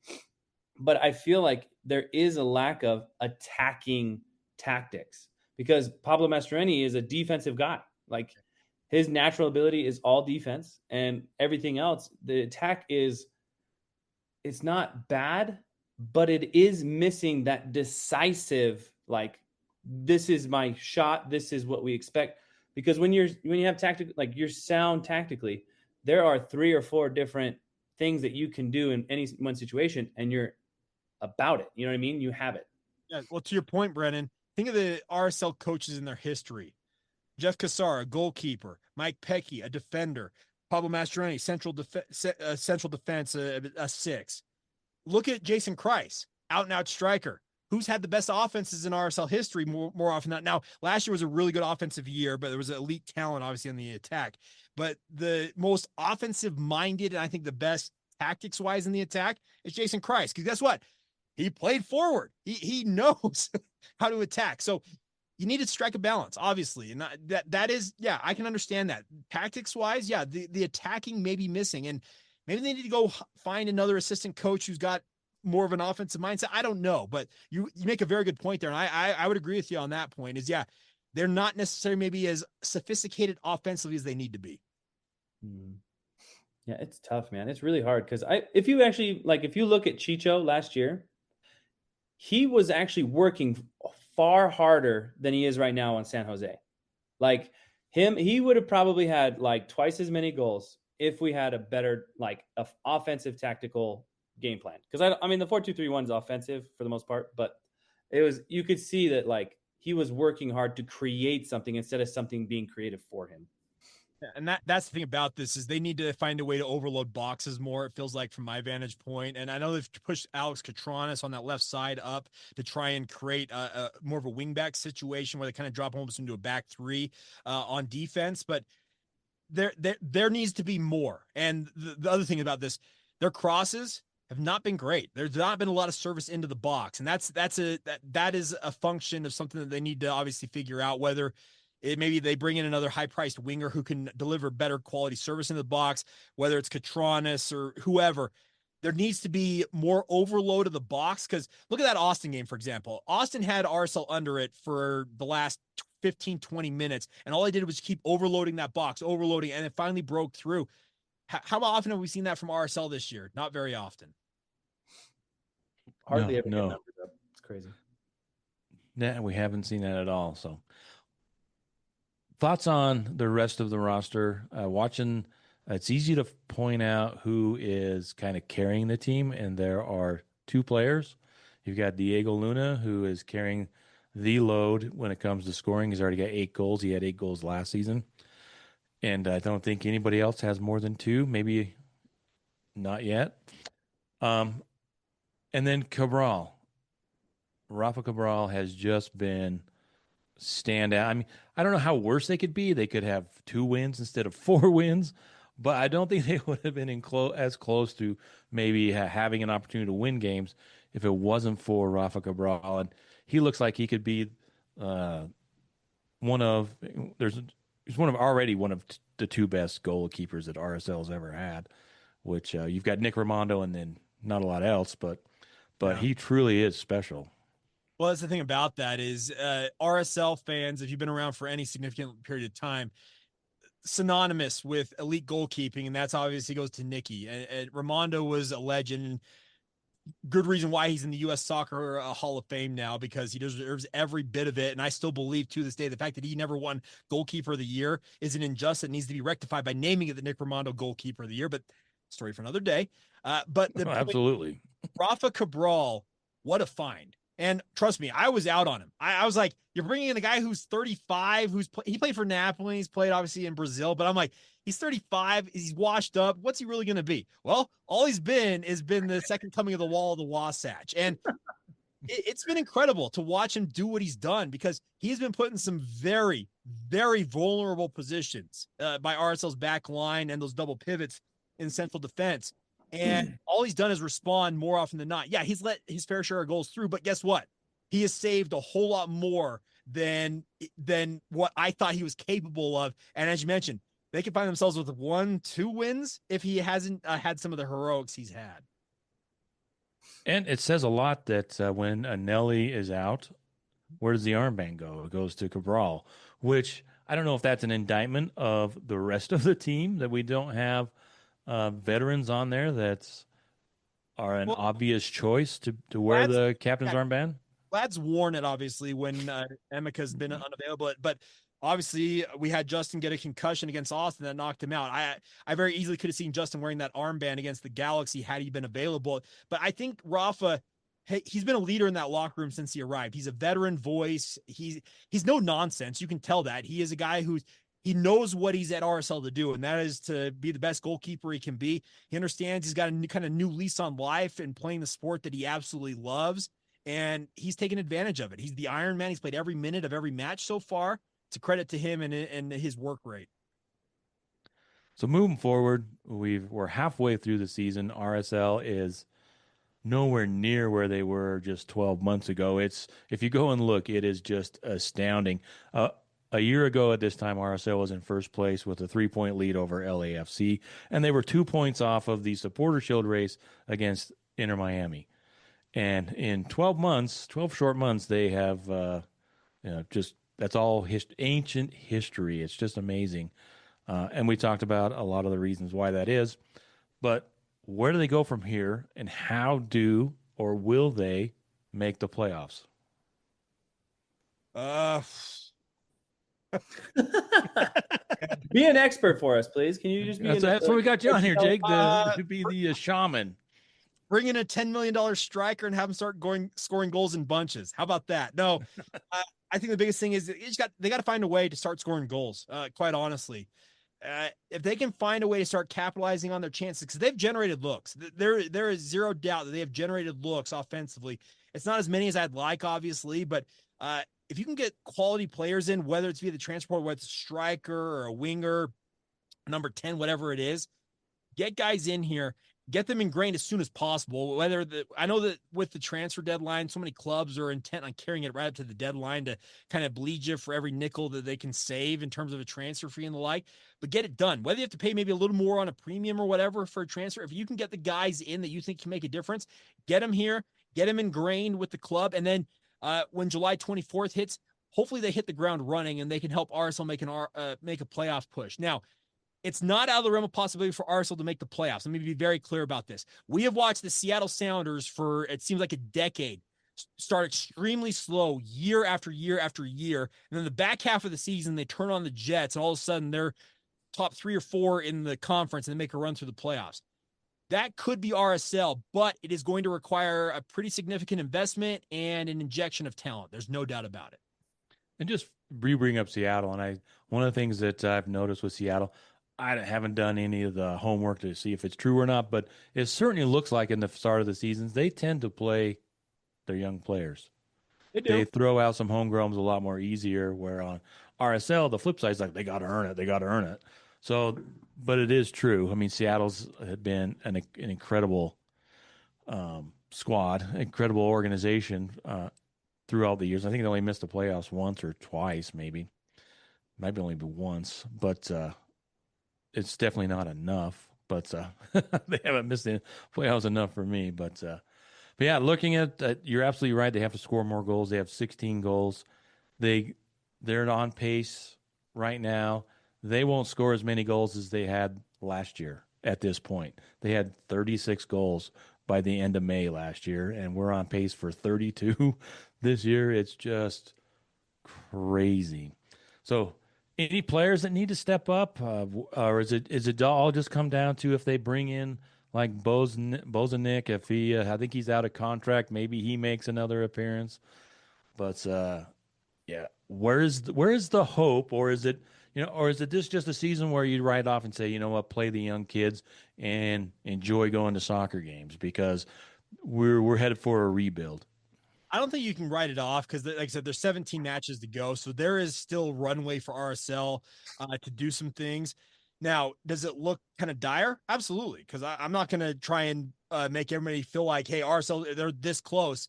But I feel like there is a lack of attacking tactics, because Pablo Mastroeni is a defensive guy. Like, his natural ability is all defense, and everything else, the attack it's not bad, but it is missing that decisive, like, this is my shot, this is what we expect. Because when you have tactic, like, you're sound tactically, there are 3 or 4 different things that you can do in any one situation, and you're about it. You know what I mean? You have it. Yeah. Well, to your point, Brennan, think of the RSL coaches in their history. Jeff Cassar, a goalkeeper. Mike Pecky, a defender. Pablo Mastroeni, central defense, a 6. Look at Jason Kreis, out and out striker. Who's had the best offenses in RSL history more often than not? Now, last year was a really good offensive year, but there was elite talent, obviously, on the attack. But the most offensive minded, and I think the best tactics wise in the attack, is Jason Kreis. Because guess what? He played forward. He knows how to attack. So you need to strike a balance, obviously. And that is, yeah, I can understand that. Tactics wise, yeah, the attacking may be missing. And maybe they need to go find another assistant coach who's got more of an offensive mindset. I don't know, but you make a very good point there. And I would agree with you on that point is, yeah, they're not necessarily maybe as sophisticated offensively as they need to be. Yeah, it's tough, man. It's really hard, because if you look at Chicho last year, he was actually working far harder than he is right now on San Jose. Like, he would have probably had like twice as many goals if we had a better, like, offensive tactical game plan. Because I mean, the 4-2-3-1 is offensive for the most part, but you could see that, like, he was working hard to create something instead of something being creative for him. And that's the thing about this is they need to find a way to overload boxes more. It feels like from my vantage point. And I know they've pushed Alex Catronis on that left side up to try and create a more of a wingback situation where they kind of drop almost into a back 3 on defense. But there needs to be more. And the other thing about this, their crosses have not been great. There's not been a lot of service into the box. And that is a function of something that they need to obviously figure out, whether maybe they bring in another high-priced winger who can deliver better quality service in the box, whether it's Catronis or whoever. There needs to be more overload of the box, because look at that Austin game, for example. Austin had RSL under it for the last 15, 20 minutes, and all I did was keep overloading that box, and it finally broke through. How often have we seen that from RSL this year? Not very often. Hardly ever get No. numbers up. It's crazy. Yeah, we haven't seen that at all. So, thoughts on the rest of the roster? Watching, it's easy to point out who is kind of carrying the team, and there are 2 players. You've got Diego Luna, who is carrying the load when it comes to scoring. He's already got 8 goals. He had 8 goals last season. And I don't think anybody else has more than 2, maybe not yet. And then Rafa Cabral has just been standout. I mean, I don't know how worse they could be. They could have 2 wins instead of 4 wins, but I don't think they would have been as close to maybe having an opportunity to win games if it wasn't for Rafa Cabral. And he looks like he could be one of. he's already one of the two best goalkeepers that RSL's ever had. Which you've got Nick Raimondo and then not a lot else, but Yeah. he truly is special. Well, that's the thing about that is RSL fans, if you've been around for any significant period of time, synonymous with elite goalkeeping, and that's obviously goes to Nicky. And Raimondo was a legend. Good reason why he's in the U.S. Soccer Hall of Fame now, because he deserves every bit of it. And I still believe to this day the fact that he never won Goalkeeper of the Year is an injustice that needs to be rectified by naming it the Nick Raimondo Goalkeeper of the Year. But story for another day. But the Absolutely, Rafa Cabral, what a find. And trust me, I was out on him. I was like, you're bringing in a guy who's 35, he played for Napoli, he's played obviously in Brazil, but I'm like, he's 35, he's washed up. What's he really going to be? Well, all he's been has been the second coming of the Wall of the Wasatch. And it's been incredible to watch him do what he's done, because he's been put in some very, very vulnerable positions by RSL's back line and those double pivots in central defense. And all he's done is respond more often than not. Yeah, he's let his fair share of goals through, but guess what? He has saved a whole lot more than what I thought he was capable of. And as you mentioned, they can find themselves with 1-2 wins if he hasn't had some of the heroics he's had. and it says a lot that when Nelly is out, where does the armband go? It goes to Cabral, which I don't know if that's an indictment of the rest of the team, that we don't have veterans on there that are an obvious choice to wear the captain's armband. Vlad's worn it obviously when Emeka's been unavailable, but obviously we had Justin get a concussion against Austin that knocked him out. I very easily could have seen Justin wearing that armband against the Galaxy had he been available. But I think Rafa, he's been a leader in that locker room since he arrived. He's a veteran voice. He's no nonsense. You can tell that. He is a guy he knows what he's at RSL to do, and that is to be the best goalkeeper he can be. He understands he's got a kind of new lease on life and playing the sport that he absolutely loves, and he's taken advantage of it. He's the Iron Man. He's played every minute of every match so far. It's a credit to him and his work rate. So moving forward, we're halfway through the season. RSL is nowhere near where they were just 12 months ago. If you go and look, it is just astounding. A year ago at this time, RSL was in first place with a 3-point lead over LAFC, and they were 2 points off of the Supporter Shield race against Inter Miami. And in 12 short months, they have just that's all ancient history. It's just amazing. And we talked about a lot of the reasons why that is. But where do they go from here, and how do or will they make the playoffs? Be an expert for us, please. Can you just be? That's what we got you on here, Jake, to be the shaman. Bring in a $10 million striker and have him start scoring goals in bunches. How about that? No, I think the biggest thing is they got to find a way to start scoring goals. Quite honestly, if they can find a way to start capitalizing on their chances, because they've generated looks. There is zero doubt that they have generated looks offensively. It's not as many as I'd like, obviously, but if you can get quality players in, whether it's via the transport, whether it's a striker or a winger, number 10, whatever it is, get guys in here, get them ingrained as soon as possible. I know that with the transfer deadline, so many clubs are intent on carrying it right up to the deadline to kind of bleed you for every nickel that they can save in terms of a transfer fee and the like, but get it done. Whether you have to pay maybe a little more on a premium or whatever for a transfer, if you can get the guys in that you think can make a difference, get them here, get them ingrained with the club. And then when July 24th hits, hopefully they hit the ground running and they can help RSL make a playoff push. Now, it's not out of the realm of possibility for RSL to make the playoffs. Let me be very clear about this. We have watched the Seattle Sounders for, it seems like a decade, start extremely slow year after year after year. And then the back half of the season, they turn on the Jets, and all of a sudden they're top 3 or 4 in the conference and they make a run through the playoffs. That could be RSL, but it is going to require a pretty significant investment and an injection of talent. There's no doubt about it. And just bring up Seattle, and one of the things that I've noticed with Seattle, I haven't done any of the homework to see if it's true or not, but it certainly looks like in the start of the seasons, they tend to play their young players. They throw out some homegrowns a lot more easier, where on RSL, the flip side is like, they got to earn it. They got to earn it. So, but it is true. I mean, Seattle's had been an incredible squad, incredible organization throughout the years. I think they only missed the playoffs once or twice, maybe. Maybe only be once, but it's definitely not enough. But they haven't missed the playoffs enough for me. But yeah, looking at you're absolutely right. They have to score more goals. They have 16 goals. They they're on pace right now. They won't score as many goals as they had last year at this point. They had 36 goals by the end of May last year, and we're on pace for 32 this year. It's just crazy. So, any players that need to step up, or is it all just come down to if they bring in like Bozanic, if he, I think he's out of contract, maybe he makes another appearance. But yeah, where's the hope, or is it or is it this just a season where you write off and say, you know what, play the young kids and enjoy going to soccer games because we're headed for a rebuild. I don't think you can write it off because, like I said, there's 17 matches to go, so there is still runway for RSL to do some things. Now, does it look kind of dire? Absolutely, because I'm not going to try and make everybody feel like, hey, RSL, they're this close,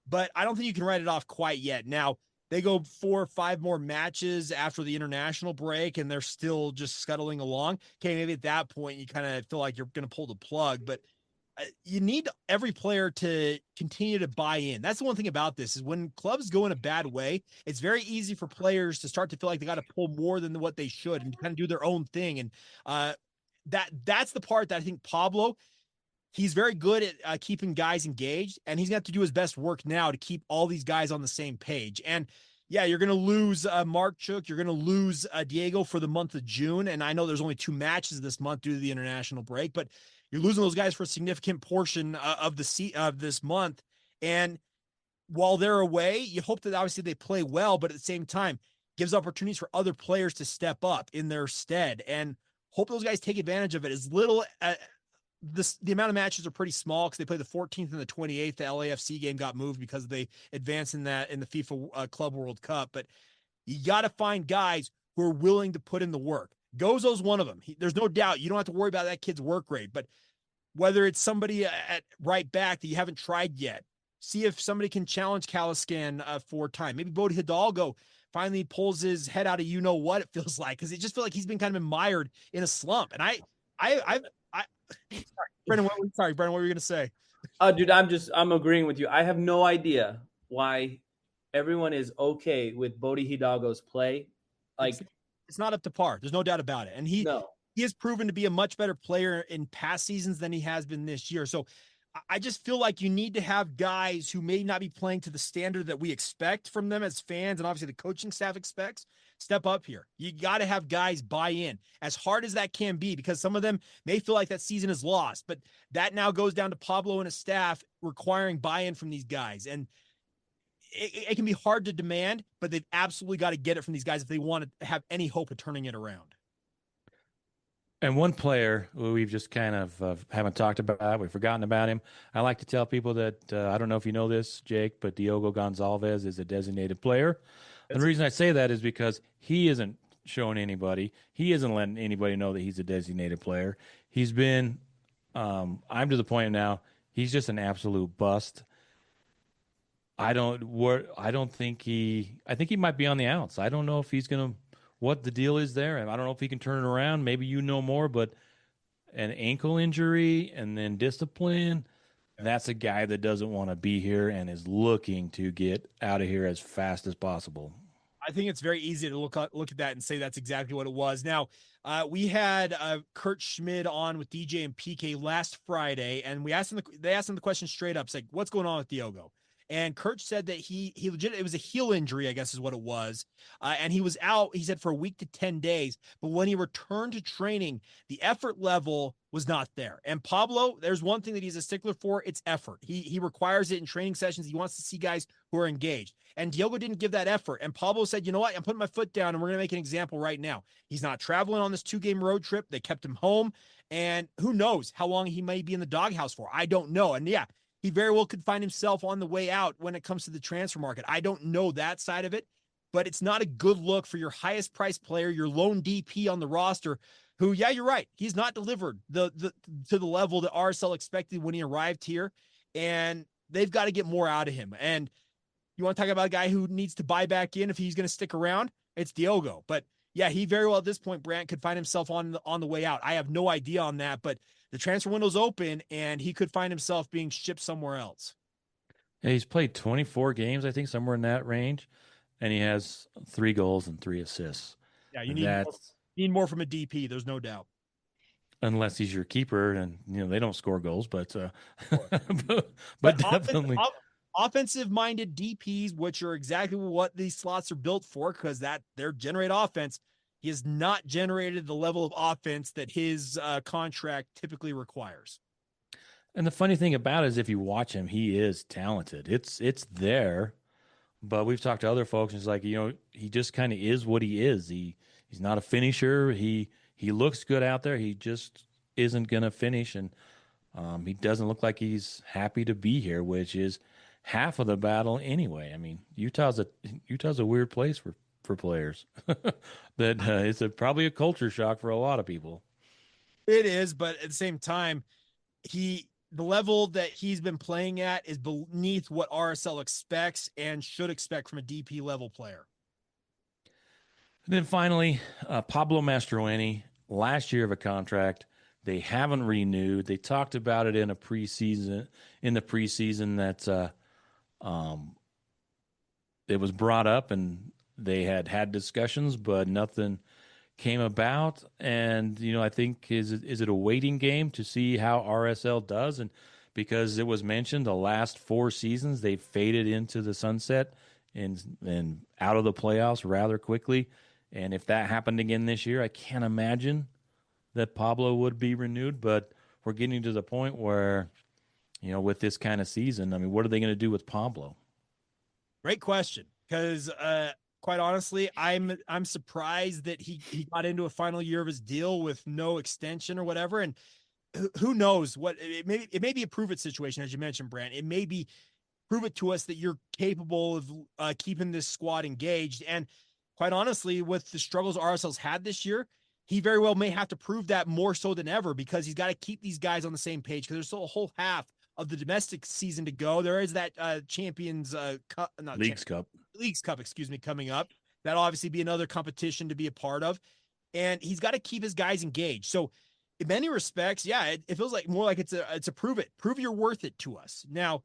but I don't think you can write it off quite yet. Now, they go 4 or 5 more matches after the international break, and they're still just scuttling along. Okay, maybe at that point you kind of feel like you're going to pull the plug, but you need every player to continue to buy in. That's the one thing about this is when clubs go in a bad way, it's very easy for players to start to feel like they got to pull more than what they should and kind of do their own thing. And that's the part that I think Pablo, he's very good at keeping guys engaged, and he's got to do his best work now to keep all these guys on the same page. And yeah, you're going to lose Mark Chuk. You're going to lose Diego for the month of June. And I know there's only 2 matches this month due to the international break, but you're losing those guys for a significant portion of this month. And while they're away, you hope that obviously they play well, but at the same time, gives opportunities for other players to step up in their stead. And hope those guys take advantage of it. As little the amount of matches are pretty small because they play the 14th and the 28th. The LAFC game got moved because they advanced in the FIFA Club World Cup. But you got to find guys who are willing to put in the work. Gozo's one of them. There's no doubt. You don't have to worry about that kid's work rate. But whether it's somebody at right back that you haven't tried yet, see if somebody can challenge Caliscan for time. Maybe Bodie Hidalgo finally pulls his head out of what it feels like, because it just feels like he's been kind of mired in a slump. And Brennan, Brennan, what were you going to say? Dude, I'm agreeing with you. I have no idea why everyone is okay with Bodie Hidalgo's play. Like, it's not up to par. There's no doubt about it. And he has proven to be a much better player in past seasons than he has been this year. So I just feel like you need to have guys who may not be playing to the standard that we expect from them as fans, and obviously the coaching staff expects, step up here. You got to have guys buy in, as hard as that can be, because some of them may feel like that season is lost, but that now goes down to Pablo and his staff requiring buy-in from these guys. And it can be hard to demand, but they've absolutely got to get it from these guys if they want to have any hope of turning it around. And one player who we've just kind of haven't talked about, we've forgotten about him. I like to tell people that I don't know if you know this, Jake, but Diogo Gonçalves is a designated player. And the reason I say that is because he isn't showing anybody. He isn't letting anybody know that he's a designated player. He's been, I'm to the point now, he's just an absolute bust. I think he might be on the outs. I don't know if he's going to, what the deal is there. And I don't know if he can turn it around. Maybe you know more, but an ankle injury and then discipline, that's a guy that doesn't want to be here and is looking to get out of here as fast as possible. I think it's very easy to look at that and say that's exactly what it was. Now, we had Kurt Schmid on with DJ and PK last Friday, and they asked him the question straight up. It's like, what's going on with Diogo? And Kurt said that he legit, it was a heel injury, I guess is what it was. And he was out, he said, for a week to 10 days. But when he returned to training, the effort level was not there. And Pablo, there's one thing that he's a stickler for, it's effort. He requires it in training sessions. He wants to see guys who are engaged. And Diogo didn't give that effort. And Pablo said, you know what? I'm putting my foot down and we're going to make an example right now. He's not traveling on this 2-game road trip. They kept him home. And who knows how long he may be in the doghouse for. I don't know. And yeah, he very well could find himself on the way out when it comes to the transfer market. I don't know that side of it, but it's not a good look for your highest priced player, your lone DP on the roster, who, yeah, you're right. He's not delivered to the level that RSL expected when he arrived here. And they've got to get more out of him. And you want to talk about a guy who needs to buy back in if he's going to stick around? It's Diogo. But yeah, he very well at this point, Brandt, could find himself on the way out. I have no idea on that, but the transfer window's open and he could find himself being shipped somewhere else. Yeah, he's played 24 games, I think, somewhere in that range, and he has 3 goals and 3 assists. Yeah, you And need more from a DP. There's no doubt. unless he's your keeper, and they don't score goals, but but definitely offensive-minded DPs, which are exactly what these slots are built for, because they're generate offense. He has not generated the level of offense that his contract typically requires. And the funny thing about it is, if you watch him, he is talented. It's there, but we've talked to other folks, and it's like he just kind of is what he is. He's not a finisher. He looks good out there. He just isn't gonna finish, and he doesn't look like he's happy to be here, which is half of the battle anyway. I mean, Utah's a weird place for players. That it's probably a culture shock for a lot of people. It is, but at the same time, the level that he's been playing at is beneath what RSL expects and should expect from a DP level player. And then finally, Pablo Mastroeni, last year of a contract. They haven't renewed. They talked about it in the preseason that it was brought up and they had discussions, but nothing came about. And I think is it a waiting game to see how RSL does? And because it was mentioned, the last 4 seasons they faded into the sunset and out of the playoffs rather quickly. And if that happened again this year, I can't imagine that Pablo would be renewed. But we're getting to the point where, with this kind of season, I mean, what are they going to do with Pablo? Great question, because quite honestly, I'm surprised that he got into a final year of his deal with no extension or whatever. And who knows what it may be a prove it situation, as you mentioned, Brandt. It may be prove it to us that you're capable of keeping this squad engaged. And quite honestly, with the struggles RSL's had this year, he very well may have to prove that more so than ever, because he's got to keep these guys on the same page, because there's still a whole half of the domestic season to go. There is that Champions Cup, Leagues Cup, coming up. That'll obviously be another competition to be a part of. And he's got to keep his guys engaged. So in many respects, yeah, it feels like more like it's a prove you're worth it to us. Now,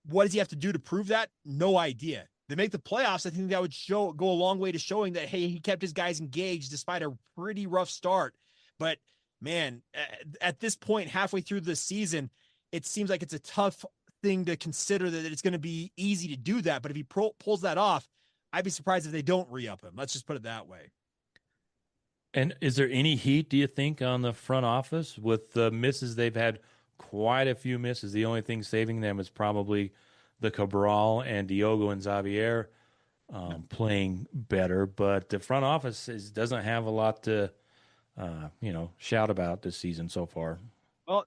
what does he have to do to prove that? No idea. They make the playoffs. I think that would go a long way to showing that, hey, he kept his guys engaged despite a pretty rough start. But man, at this point, halfway through the season, it seems like it's a tough thing to consider that it's going to be easy to do that. But if he pulls that off, I'd be surprised if they don't re-up him. Let's just put it that way. And is there any heat, do you think, on the front office with the misses? They've had quite a few misses. The only thing saving them is probably the Cabral and Diogo and Xavier playing better. But the front office doesn't have a lot to, shout about this season so far. Well,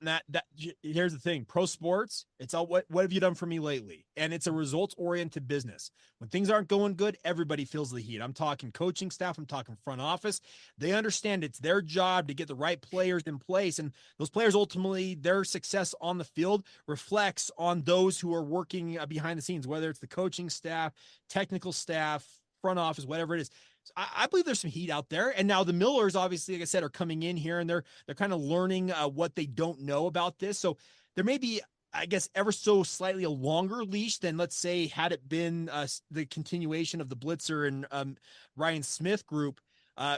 here's the thing. Pro sports, it's all what have you done for me lately? And it's a results-oriented business. When things aren't going good, everybody feels the heat. I'm talking coaching staff, I'm talking front office. They understand it's their job to get the right players in place. And those players, ultimately, their success on the field reflects on those who are working behind the scenes, whether it's the coaching staff, technical staff, front office, whatever it is. I believe there's some heat out there. And now the Millers, obviously, like I said, are coming in here and they're kind of learning what they don't know about this. So there may be, I guess, ever so slightly a longer leash than, let's say, had it been the continuation of the Blitzer and Ryan Smith group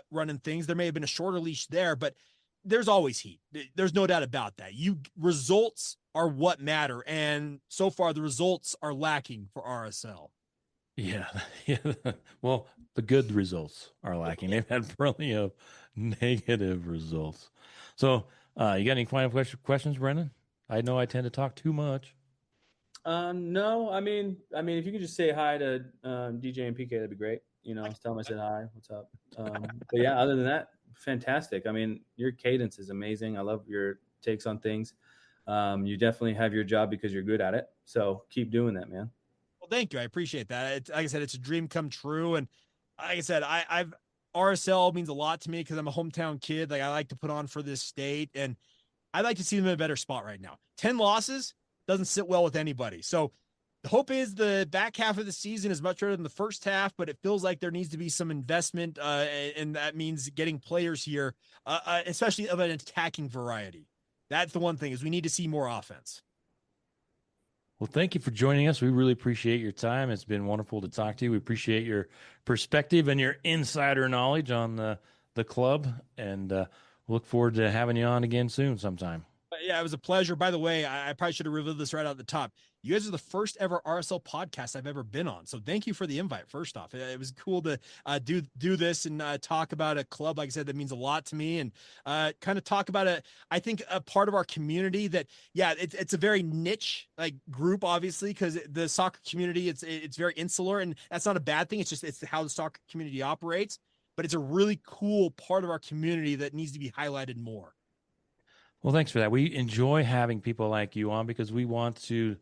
running things. There may have been a shorter leash there, but there's always heat. There's no doubt about that. Results are what matter. And so far, the results are lacking for RSL. Yeah. Well, the good results are lacking. They've had plenty of negative results. So, you got any final questions, Brennan? I know I tend to talk too much. No, I mean, if you could just say hi to DJ and PK, that'd be great. Just tell them I said hi. What's up? But yeah, other than that, fantastic. I mean, your cadence is amazing. I love your takes on things. You definitely have your job because you're good at it. So keep doing that, man. Thank you. I appreciate that. Like I said, it's a dream come true. And like I said, I've RSL means a lot to me because I'm a hometown kid. Like I like to put on for this state, and I'd like to see them in a better spot right now. 10 losses doesn't sit well with anybody. So The hope is the back half of the season is much better than the first half, but it feels like there needs to be some investment, and that means getting players here, especially of an attacking variety. That's the one thing, is we need to see more offense. Well, thank you for joining us. We really appreciate your time. It's been wonderful to talk to you. We appreciate your perspective and your insider knowledge on the club, and look forward to having you on again soon sometime. Yeah, it was a pleasure. By the way, I probably should have revealed this right out the top. You guys are the first ever RSL podcast I've ever been on. So thank you for the invite. First off, it was cool to do this and talk about a club, like I said, that means a lot to me, and kind of talk about I think a part of our community that, yeah, it's a very niche like group, obviously, because the soccer community, it's very insular, and that's not a bad thing. It's how the soccer community operates, but it's a really cool part of our community that needs to be highlighted more. Well, thanks for that. We enjoy having people like you on because we want to.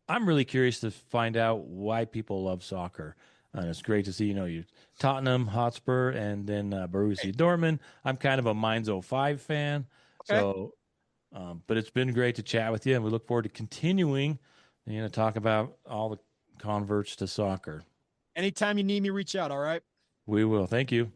I'm really curious to find out why people love soccer. And it's great to see, you Tottenham Hotspur and then Borussia Dortmund. I'm kind of a Mainz 05 fan. Okay. So, but it's been great to chat with you, and we look forward to continuing, talk about all the converts to soccer. Anytime you need me, reach out. All right. We will. Thank you.